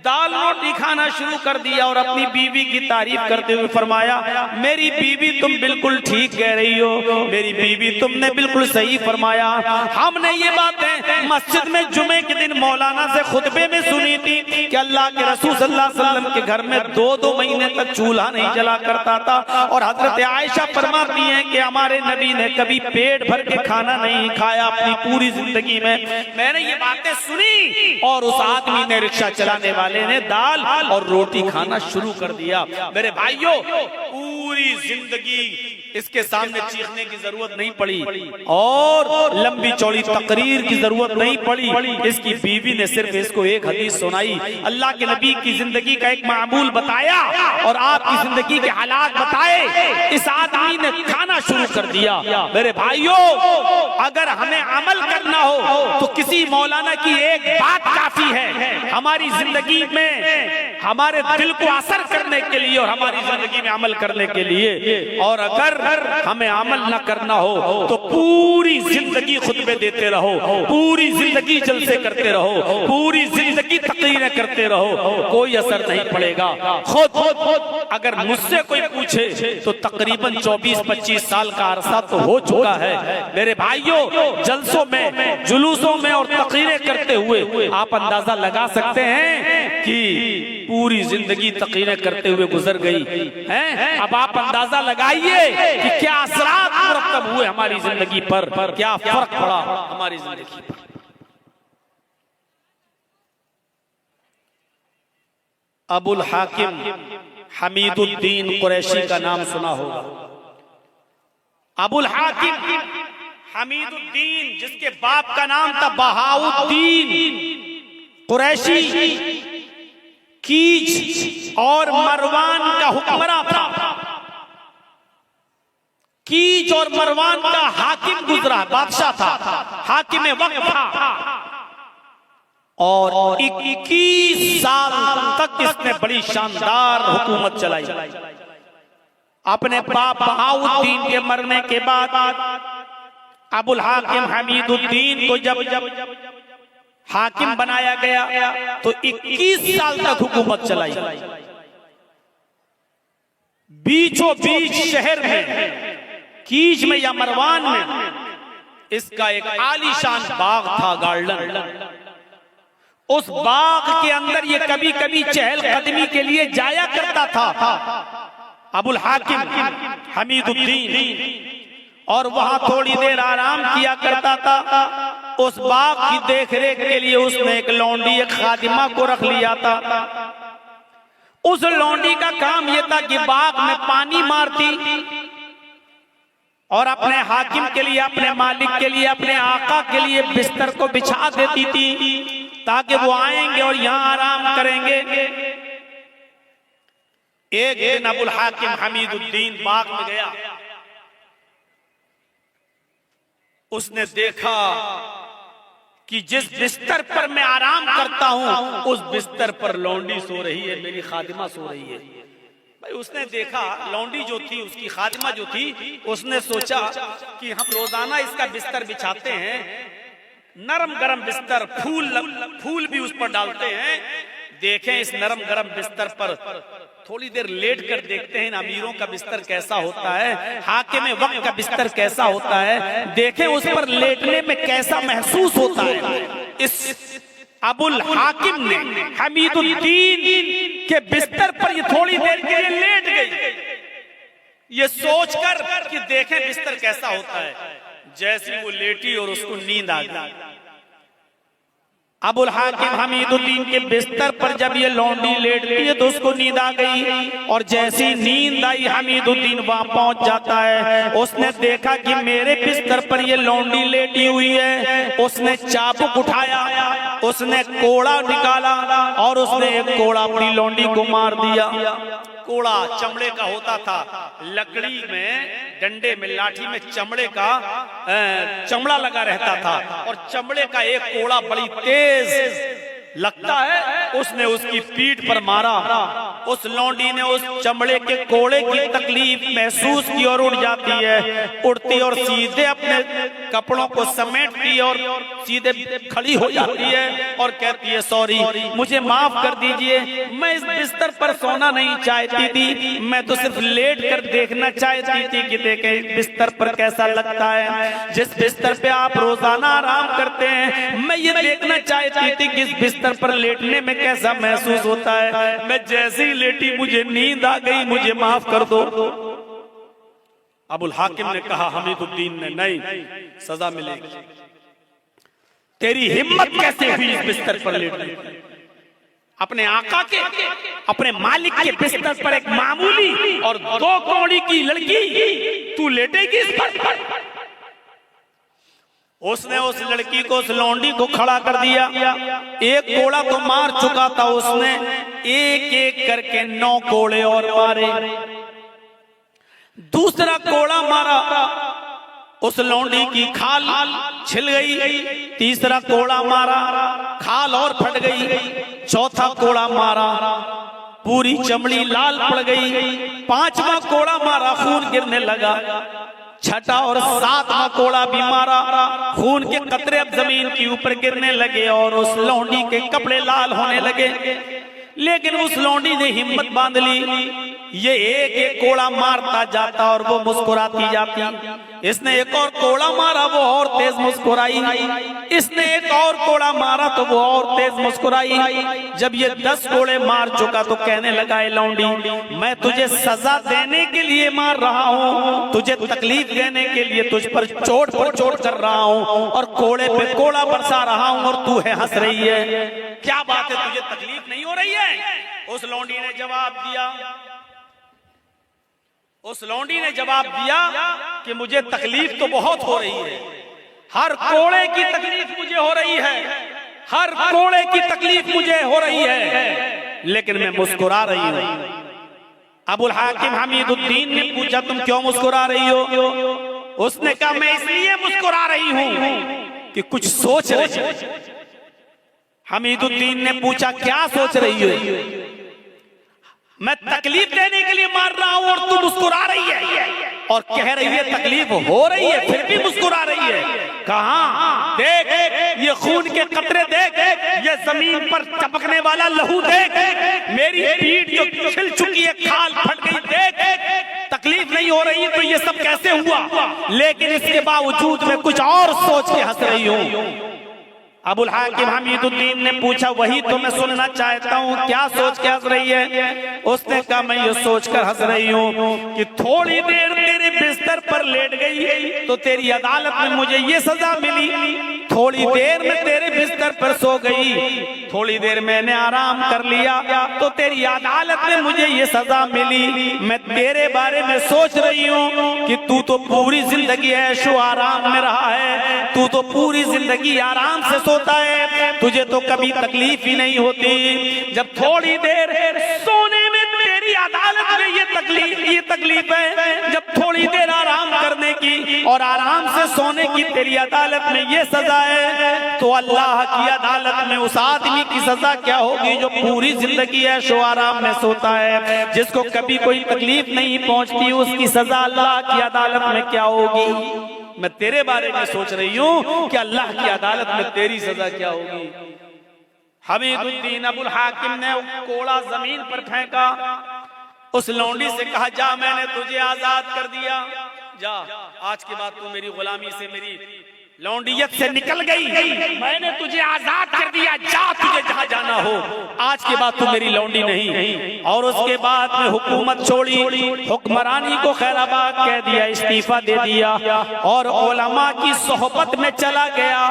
Speaker 1: दाल रोटी खाना शुरू कर दिया और अपनी बीवी की तारीफ करते हुए फरमाया, मेरी बीवी तुम बिल्कुल ठीक कह रही हो, मेरी बीवी तुमने बिल्कुल सही फरमाया। हमने ये बातें मस्जिद में जुमे के दिन मौलाना से खुतबे में सुनी थी कि अल्लाह के रसूल सल्लल्लाहु अलैहि वसल्लम के घर में 2-2 महीने तक चूल्हा नहीं जला करता था, और हजरत आयशा फरमाती हैं कि हमारे नबी ने कभी पेट भर के खाना नहीं खाया अपनी पूरी जिंदगी में। मैंने ये बातें सुनी और उस आदमी ने, रिक्शा चलाने वाले ने दाल और रोटी खाना शुरू कर दिया। मेरे भाइयों, पूरी जिंदगी इसके सामने चीखने की जरूरत नहीं पड़ी और लंबी चौड़ी तकरीर की जरूरत नहीं पड़ी। इसकी बीवी ने सिर्फ इसको एक हदीस सुनाई, अल्लाह के नबी की जिंदगी का एक मामूल बताया और आपकी जिंदगी के हालात बताए। इस आदमी ने खाना शुरू कर दिया। मेरे भाइयों, अगर हमें अमल करना हो तो किसी मौलाना की एक बात काफी है हमारी जिंदगी में, हमारे दिल को असर करने के लिए और हमारी जिंदगी में अमल करने के लिए। और अगर हमें अमल न करना हो तो पूरी जिंदगी खुतबे देते रहो, पूरी जिंदगी जलसे करते रहो, पूरी जिंदगी तकरीरें करते रहो, कोई असर नहीं पड़ेगा। खुद अगर मुझसे कोई पूछे तो तकरीबन 24-25 साल का अरसा तो हो चुका है। मेरे भाइयों, जलसों में, जुलूसों में और तकरीरें करते हुए आप अंदाजा लगा सकते हैं कि पूरी जिंदगी तकरीरें करते हुए गुजर गई है। अब आप अंदाजा लगाइए कि क्या असरात मुरतब हुए हमारी जिंदगी पर, क्या फर्क पड़ा हमारी जिंदगी पर। अबुल हाकिम हमीदुद्दीन कुरैशी का नाम सुना होगा। अबुल हाकिम हमीदुद्दीन, जिसके बाप का नाम था बहाउद्दीन कुरैशी, कीज और मरवान का हुक्मरान था। कीज और मरवान का हाकिम गुजरा, बादशाह था, हाकिम वक्त था, और 21 साल तक इसने बड़ी शानदार हुकूमत चलाई। अपने बाप बहाउद्दीन के मरने के बाद अबुल हाकिम हमीदुद्दीन को जब हाकिम बनाया गया तो 21 साल तक हुकूमत चलाई। बीचों बीच शहर में, कीज में या मरवान में, इसका एक आलीशान बाग था, गार्डन। उस बाग के अंदर ये कभी कभी चहलकदमी के लिए जाया करता था अबुल हाकिम हमीदुद्दीन, और वहां थोड़ी देर आराम किया करता था। उस बाग की देखरेख के लिए उसने एक लौंडी, एक खादिमा को रख लिया था। उस लौंडी का काम यह था कि बाग में पानी मारती और अपने हाकिम के लिए, अपने मालिक के लिए, अपने आका के लिए बिस्तर को बिछा देती थी ताकि वो आएंगे और यहां आराम करेंगे। एक दिन अबुल हाकिम हमीदुद्दीन बाग में गया। उसने देखा कि जिस बिस्तर पर मैं आराम करता हूं उस बिस्तर पर लौंडी सो रही है, मेरी खादिमा सो रही है। भाई उसने देखा लौंडी जो थी, उसकी खादिमा जो थी, उसने सोचा कि हम रोजाना इसका बिस्तर बिछाते हैं, नरम गरम बिस्तर, फूल भी उस पर डालते हैं, देखें इस नरम गरम बिस्तर पर थोड़ी देर लेट कर देखते हैं अमीरों का बिस्तर कैसा होता है, हाकिम वक्त का बिस्तर कैसा होता है, देखें उस पर लेटने में कैसा महसूस होता है। इस अबुल हाकिम ने हमीदुद्दीन के बिस्तर पर ये थोड़ी देर के लिए लेट गई, ये सोचकर कि देखें बिस्तर कैसा होता है। जैसी वो लेटी और उसको नींद आ गई। अबुल हाकिम हमीदुद्दीन के बिस्तर पर जब ये लौंडी लेटती है तो उसको नींद आ गई, और जैसी नींद आई हमीदुद्दीन वहां पहुंच जाता है। उसने देखा कि मेरे बिस्तर पर ये लौंडी लेटी हुई है। उसने चाबुक उठाया, उसने कोड़ा निकाला और उसने एक कोड़ा अपनी लौंडी को मार दिया। कोड़ा चमड़े का होता था, लकड़ी में, डंडे में, लाठी में चमड़े का चमड़ा लगा रहता था, और चमड़े का एक कोड़ा बड़ी तेज लगता है। उसने उसकी पीठ पर मारा उस लौंडी ने उस चमड़े के कोड़े की तकलीफ महसूस की और उड़ जाती है, उड़ती और सीधे अपने कपड़ों को समेटती और सीधे खड़ी हो जाती है और कहती है सॉरी, मुझे माफ कर दीजिए, मैं इस बिस्तर पर सोना नहीं चाहती थी, मैं तो सिर्फ लेट कर देखना चाहती थी कि देखें बिस्तर पर कैसा लगता है। जिस बिस्तर पे आप रोजाना आराम करते हैं, मैं ये देखना चाहती थी कि इस बिस्तर पर लेटने में कैसा महसूस होता है। मैं जैसे ही लेटी मुझे नींद आ गई, मुझे माफ कर दो। अबुल हाकिम ने कहा हमीदुद्दीन ने, नहीं, सजा मिलेगी। तेरी हिम्मत कैसे हुई इस बिस्तर पर लेटने की? अपने आका के, अपने मालिक के बिस्तर पर एक मामूली और 2 कौड़ी की लड़की तू लेटेगी इस पर? उसने उस लड़की को, उस लौंडी को खड़ा कर दिया। एक कोड़ा तो मार चुका था उसने, एक एक करके 9 कोड़े और मारे। दूसरा कोड़ा मारा, उस लौंडी की खाल छिल गई। तीसरा कोड़ा मारा, खाल और फट गई। चौथा कोड़ा मारा, पूरी चमड़ी लाल पड़ गई। 5वां कोड़ा मारा, खून गिरने लगा। 6ठा और 7वां कोड़ा भी मारा, खून के कतरे अब जमीन के ऊपर गिरने लगे और उस लौंडी के कपड़े लाल होने लगे। लेकिन उस लौंडी ने हिम्मत बांध ली। ये एक एक कोड़ा मारता जाता और वो मुस्कुराती जाती। इसने एक और कोड़ा मारा, वो और तेज मुस्कुराई। इसने एक और कोड़ा मारा तो वो और तेज मुस्कुराई। जब ये 10 कोड़े मार चुका तो कहने लगा, ए लौंडी, मैं तुझे सजा देने के लिए मार रहा हूँ, तुझे तकलीफ देने के लिए तुझ पर चोट पर चोट कर रहा हूँ और कोड़े पे कोड़ा बरसा रहा हूँ और तू है हंस रही है। क्या बात है, तुझे तकलीफ नहीं हो रही है? उस लौंडी ने जवाब दिया, उस लौंडी ने जवाब दिया कि मुझे तकलीफ तो बहुत हो रही है, हर कोड़े की तकलीफ मुझे हो रही है, हर कोड़े की तकलीफ मुझे हो रही है, लेकिन मैं मुस्कुरा रही हूँ। अबुल हाकिम हमीदुद्दीन ने पूछा, तुम क्यों मुस्कुरा रही हो? उसने कहा, मैं इसलिए मुस्कुरा रही हूँ कि कुछ सोच रही हो। हमीदुद्दीन ने पूछा, क्या सोच रही हो? मैं तकलीफ देने के लिए मार रहा हूं और तू मुस्कुरा रही है और कह रही है तकलीफ हो रही है, फिर भी मुस्कुरा रही है। कहां? देख, ये खून के कतरे देख, ये जमीन पर टपकने वाला लहू देख, मेरी पीठ जो छिल चुकी है, खाल फट गई, देख, तकलीफ नहीं हो रही तो ये सब कैसे हुआ? लेकिन इसके बावजूद मैं कुछ और सोच के हंस रही हूं। अबुल हाकिम हमीदुद्दीन ने पूछा, वही तो मैं सुनना चाहता हूँ, क्या सोच के हंस रही है? उसने कहा, मैं ये सोचकर हंस रही हूँ कि थोड़ी देर तेरे बिस्तर पर लेट गई तो तेरी अदालत में मुझे ये सजा मिली, थोड़ी देर में तेरे बिस्तर पर सो गई, थोड़ी देर मैंने आराम कर लिया तो तेरी अदालत में मुझे ये सजा मिली। मैं तेरे बारे में सोच रही हूँ कि तू तो पूरी जिंदगी ऐशो आराम में रहा है, तू तो पूरी जिंदगी आराम से सोता है, तुझे तो कभी तकलीफ ही नहीं होती। जब थोड़ी देर सोने में तेरी अदालत में ये तकलीफ है, जब थोड़ी देर आराम करने की और आराम से सोने की तेरी अदालत में ये सजा है, तो अल्लाह की अदालत में उस आदमी की सजा क्या होगी जो पूरी जिंदगी ऐशो आराम में सोता है, जिसको कभी कोई तकलीफ नहीं पहुंचती, उसकी सजा अल्लाह की अदालत में क्या होगी? मैं तेरे बारे में सोच रही हूँ कि अल्लाह की अदालत में तेरी सजा क्या होगी। हमीदुद्दीन अबुल हाकिम ने कोड़ा जमीन पर फेंका, उस लौंडी से कहा, जा, मैंने तुझे आजाद कर दिया, जा, आज के बाद तू मेरी गुलामी से, मेरी लौंडियत से निकल गई, मैंने तुझे आजाद कर दिया, जा, तुझे जहां जाना हो, आज के बाद तू मेरी लौंडी नहीं। और उसके बाद में हुकूमत छोड़ी, हुक्मरानी को खैराबाद कह दिया, इस्तीफा दे दिया और उलमा की सोहबत में चला गया,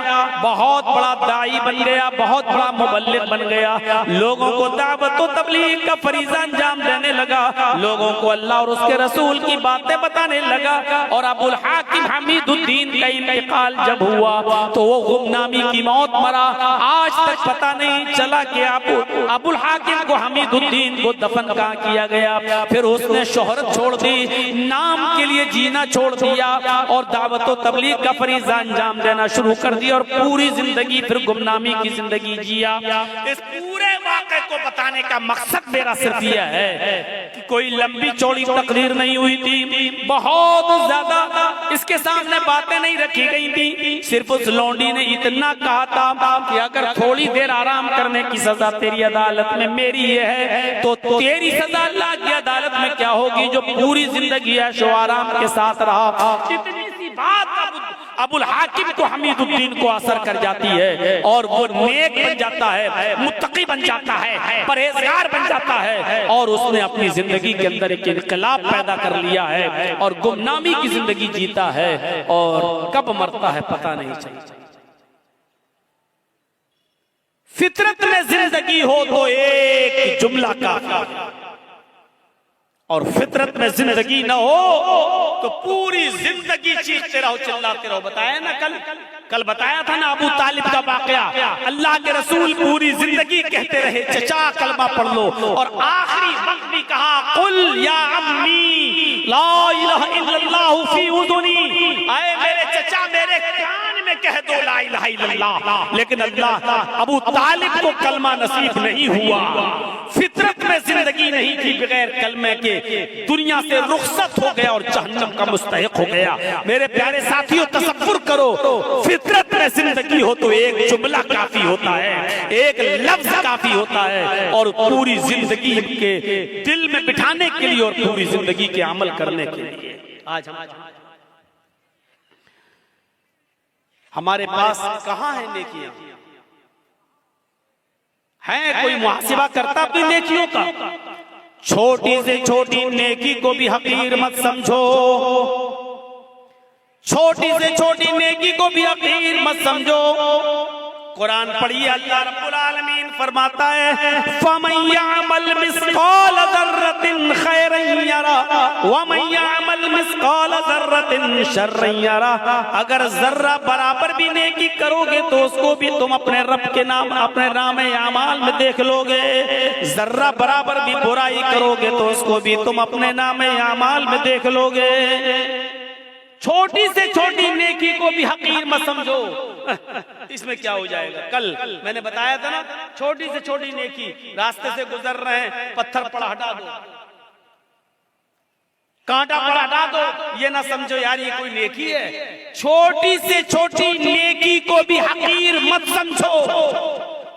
Speaker 1: बहुत बड़ा दाई बन गया, बहुत बड़ा मुबल्लिग बन गया, लोगों को दावत और तबलीग का फरीज़ा अंजाम देने लगा, लोगों को अल्लाह और उसके रसूल की बातें बताने लगा। और अबुल हाकिम हमीदुद्दीन का इंतकाल जब हुआ तो वो गुमनामी की मौत मरा। आज तक पता नहीं चला कि अबुल हाकिम को, हमीदुद्दीन को दफन पक्का किया गया। फिर उसने शोहरत छोड़ दी, नाम के लिए जीना छोड़ दिया और दावत व तबलीग का फरीज़ा अंजाम देना शुरू कर दिया और पूरी जिंदगी फिर गुमनामी की जिंदगी जिया। इस पूरे वाक़े को बताने का मकसद मेरा सिर्फ यह है कि कोई लंबी चौड़ी तकरीर नहीं हुई थी, बहुत ज्यादा इसके सामने बातें नहीं रखी गई थी। सिर्फ उस लौंडी ने इतना कहा था कि अगर थोड़ी देर आराम करने की सजा तेरी अदालत में मेरी ये है तो तेरी सजा अल्लाह की अदालत में क्या होगी जो पूरी जिंदगी ऐशो आराम के साथ रहा। इतनी सी बात अबुल हाकिम को, हमीदुद्दीन को असर कर जाती है और वो नेक बन जाता है, मुत्तकी बन जाता है, परहेजगार बन जाता है और उसने अपनी जिंदगी के अंदर एक इनकलाब पैदा कर लिया है और गुमनामी की जिंदगी जीता है और कब मरता है पता नहीं चलता। फितरत में जिंदगी हो तो एक जुमला काफी, और फितरत में जिंदगी न हो तो पूरी जिंदगी चीखते रहो, चिल्लाते रहो। बताया ना कल बताया था ना अबू तालिब का वाकया। अल्लाह के रसूल पूरी जिंदगी कहते रहे चचा कलमा पढ़ लो, और आखिरी वक्त भी कहा कुल या अम्मी ला इलाहा इल्लल्लाह फी उज़ुनी, आए मेरे चचा मेरे कान में कह दो ला इलाहा इल्लल्लाह। लेकिन अल्लाह अबू तालिब को कलमा नसीब नहीं हुआ, फितरत में जिंदगी नहीं थी, बगैर कलमे के दुनिया से रुखसत हो गया और जहन्नम का मुस्तहिक हो गया। मेरे प्यारे साथियों तसव्वुर करो, फितरत में जिंदगी हो तो एक जुमला काफी होता है, एक लफ्ज काफी होता है और पूरी जिंदगी के दिल में बिठाने के लिए और पूरी जिंदगी के अमल करने के लिए। आज हमारे पास कहां है नेकियां? है कोई मुहासिबा करता अपनी नेकियों का? छोटी से छोटी नेकी को भी हकीर मत समझो, छोटी से छोटी नेकी को भी हकीर मत समझो। कुरान पढ़िए, अल्लाह रब्बुल आलमीन फरमाता है फमन यअमल मिस्काल ज़र्रतिन खैरन यरा व मन यअमल मिस्काल ज़र्रतिन शर्रन यरा। अगर जर्रा बराबर भी नेकी करोगे तो उसको भी तुम अपने रब के नाम, अपने नामे आमाल में देख लोगे। जर्रा बराबर भी बुराई करोगे तो उसको भी तुम अपने नामे आमाल में देख लोगे। छोटी से छोटी नेकी को भी हकीर मत समझो। इसमें क्या हो जाएगा? कल मैंने बताया था ना, छोटी से छोटी नेकी, रास्ते से गुजर रहे हैं, पत्थर पड़ा हटा दो, कांटा पड़ा हटा दो, ये ना समझो यार ये कोई नेकी है। छोटी से छोटी नेकी को भी हकीर मत समझो।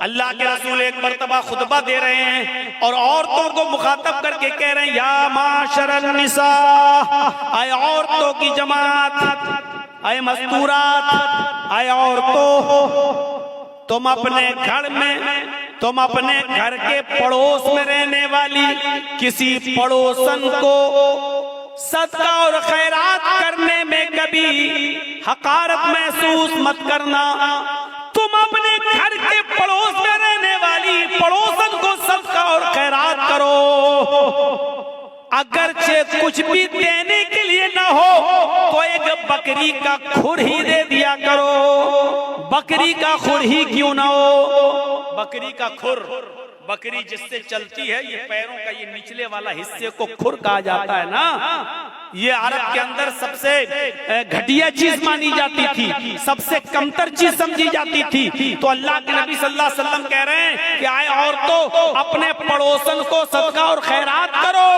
Speaker 1: अल्लाह के रसूल एक मर्तबा खुतबा दे रहे हैं और औरतों को मुखातब करके कह रहे हैं या माशरन निसा, आए औरतों की जमात, आए मस्तूरात, आए औरतों, तुम अपने घर में, तुम अपने घर के पड़ोस में रहने वाली किसी पड़ोसन को सदका और खैरात करने में कभी हकारत महसूस मत करना। तुम अपने घर के पड़ोस में रहने वाली पड़ोसन को सदका और खैरात करो, अगरचे कुछ भी देने के लिए ना हो तो एक बकरी का खुर ही दे दिया करो। बकरी का खुर ही क्यों ना हो? बकरी का खुर, बकरी जिससे चलती है, ये पैरों का ये निचले वाला हिस्से को खुर कहा जाता है ना। ये अरब के अंदर सबसे घटिया चीज मानी जाती थी, सबसे कमतर चीज समझी जाती थी। तो अल्लाह के नबी सल्लल्लाहु अलैहि वसल्लम कह रहे हैं कि आए औरतों, अपने पड़ोसन को सदका और खैरात करो,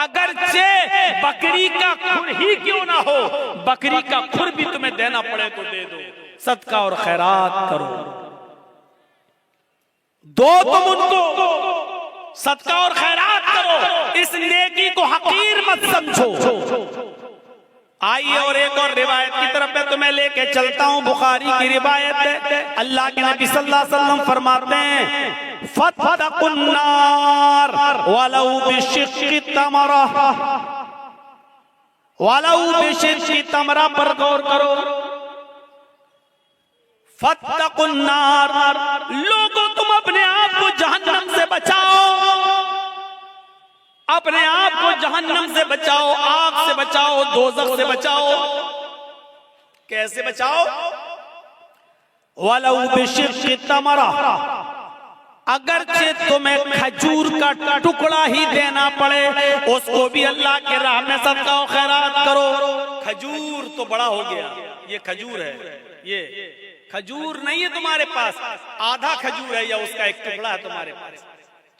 Speaker 1: अगरचे बकरी का खुर ही क्यों ना हो। बकरी का खुर भी तुम्हें देना पड़े तो दे दो, सदका और खैरात करो, दो तुम उनको, सदका और खैरात करो। इस नेकी को हकीर मत समझो। आइए और एक और रिवायत की तरफ मैं तुम्हें लेके चलता हूं। बुखारी की रिवायत है, अल्लाह के नबी सल्लल्लाहु अलैहि वसल्लम फरमाते हैं फत्तकुन नार वलौ बिशिक्की तमरा, वलौ बिशिक्की तमरा पर गौर करो। फत्तकुन नार, लोगों तुम अपने आप को जहन्नम से बचाओ, अपने आप को जहन्नम से बचाओ, आग से बचाओ, दोज़ख से बचाओ। कैसे बचाओ? वलौ बिशिक्की तमरा, अगरचे तुम्हें खजूर का टुकड़ा ही देना पड़े, उसको भी अल्लाह के राह में सदका और खैरात करो। खजूर तो बड़ा हो गया, ये खजूर है, ये खजूर नहीं है तुम्हारे पास, आधा खजूर है या उसका एक टुकड़ा है तुम्हारे पास,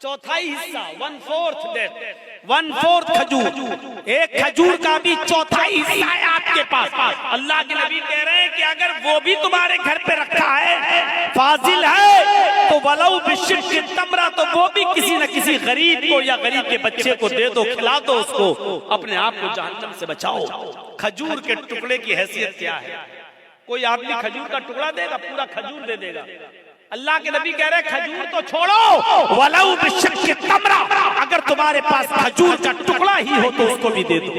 Speaker 1: चौथाई हिस्सा, 1/4 खजूर, एक खजूर का भी चौथाई हिस्सा है आपके पास। अल्लाह के नबी कह रहे हैं कि अगर वो भी तुम्हारे घर पे रखा है, फाजिल है, तो वलौ बिशिक्कि तमरा, तो वो भी किसी न किसी गरीब को या गरीब के बच्चे को दे दो, खिला दो उसको, अपने आप को जहन्नम से बचाओ। खजूर के टुकड़े की हैसियत क्या है? कोई आदमी खजूर का टुकड़ा देगा, पूरा खजूर दे देगा। अल्लाह के नबी कह रहे हैं खजूर तो छोड़ो, वलौ बिशिक्कि तमरा, अगर तुम्हारे पास खजूर का टुकड़ा ही हो तो उसको भी दे दो।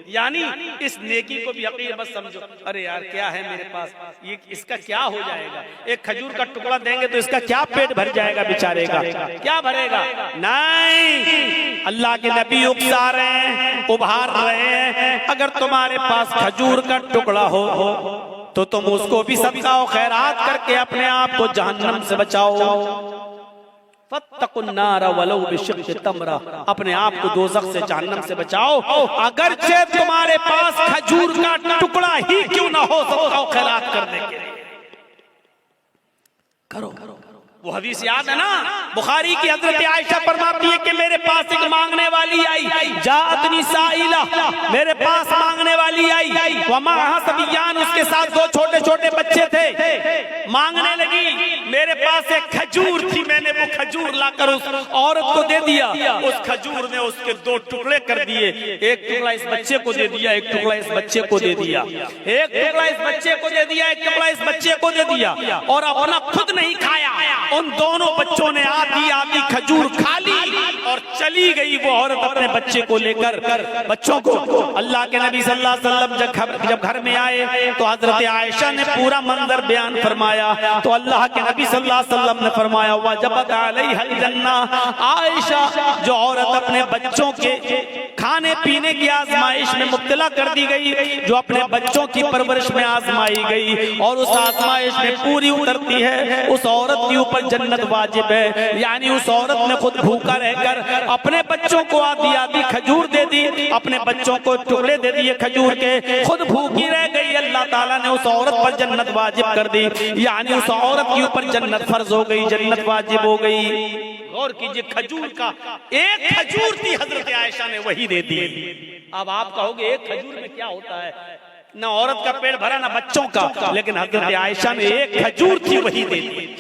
Speaker 1: यानी इस नेकी को भी हकीर मत समझो, अरे यार क्या है मेरे पास, ये इसका क्या हो जाएगा, एक खजूर का टुकड़ा देंगे तो इसका क्या पेट भर जाएगा बेचारे का, क्या भरेगा? नहीं, अल्लाह के नबी उकसा रहे हैं, उभार रहे हैं, अगर तुम्हारे पास खजूर का टुकड़ा हो तो तुम उसको भी सदका और खैरात करके अपने आप को जहन्नम से बचाओ। फत्तकुन्नार वलौ बिशिक्कि तमरा, अपने आप को दोज़ख से जहन्नम से बचाओ, अगरचे तुम्हारे पास खजूर का टुकड़ा ही क्यों ना हो, सदका और खैरात करने के लिए करो। वो हदीस याद है ना, बुखारी की हजरत आयशा फरमाती है कि मेरे पास एक मांगने वाली आई, जाअतनी साइला, मेरे पास मांगने वाली आई, वमाहा सबियान, उसके साथ दो छोटे छोटे बच्चे थे, मांगने लगी, मेरे पास एक खजूर थी, मैंने वो खजूर लाकर उस औरत को दे दिया, उस खजूर ने उसके दो टुकड़े कर दिए, एक टुकड़ा इस बच्चे को दे दिया, एक टुकड़ा इस बच्चे को दे दिया, एक टुकड़ा इस बच्चे को दे दिया, एक टुकड़ा इस बच्चे को दे दिया, और अपना खुद नहीं खाया। उन दोनों बच्चों ने आधी आधी खजूर खा ली और चली गई वो औरत अपने बच्चे को लेकर, बच्चों को। अल्लाह के नबी सल्लल्लाहु अलैहि वसल्लम जब घर में आए तो हजरत आयशा ने पूरा मंजर बयान फरमाया, तो अल्लाह के नबी सल्लल्लाहु अलैहि वसल्लम ने फरमाया, वजबत अलैहिल जन्ना, आयशा जो औरत अपने बच्चों के खाने पीने की आजमाइश में मुब्तला कर दी गई, जो अपने बच्चों की परवरिश में आजमाई गई और उस आजमाइश में पूरी उतरती है, उस औरत के ऊपर जन्नत वाजिब है। यानी उस औरत ने खुद भूखा रहकर अपने बच्चों को आधी आधी खजूर दे दी, अपने बच्चों को टुकड़े दे दिए खजूर के, खुद भूखी रह गई, अल्लाह ताला ने उस औरत पर जन्नत वाजिब कर दी, यानी उस औरत के ऊपर जन्नत फर्ज हो गई, जन्नत वाजिब हो गई। गौर कीजिए, खजूर का एक खजूर थी, हजरत आयशा ने वही दे दी। अब आप कहोगे एक खजूर में क्या होता है, न औरत का पेट भरा न बच्चों का, लेकिन हजरत आयशा ने एक खजूर थी वही दे दी।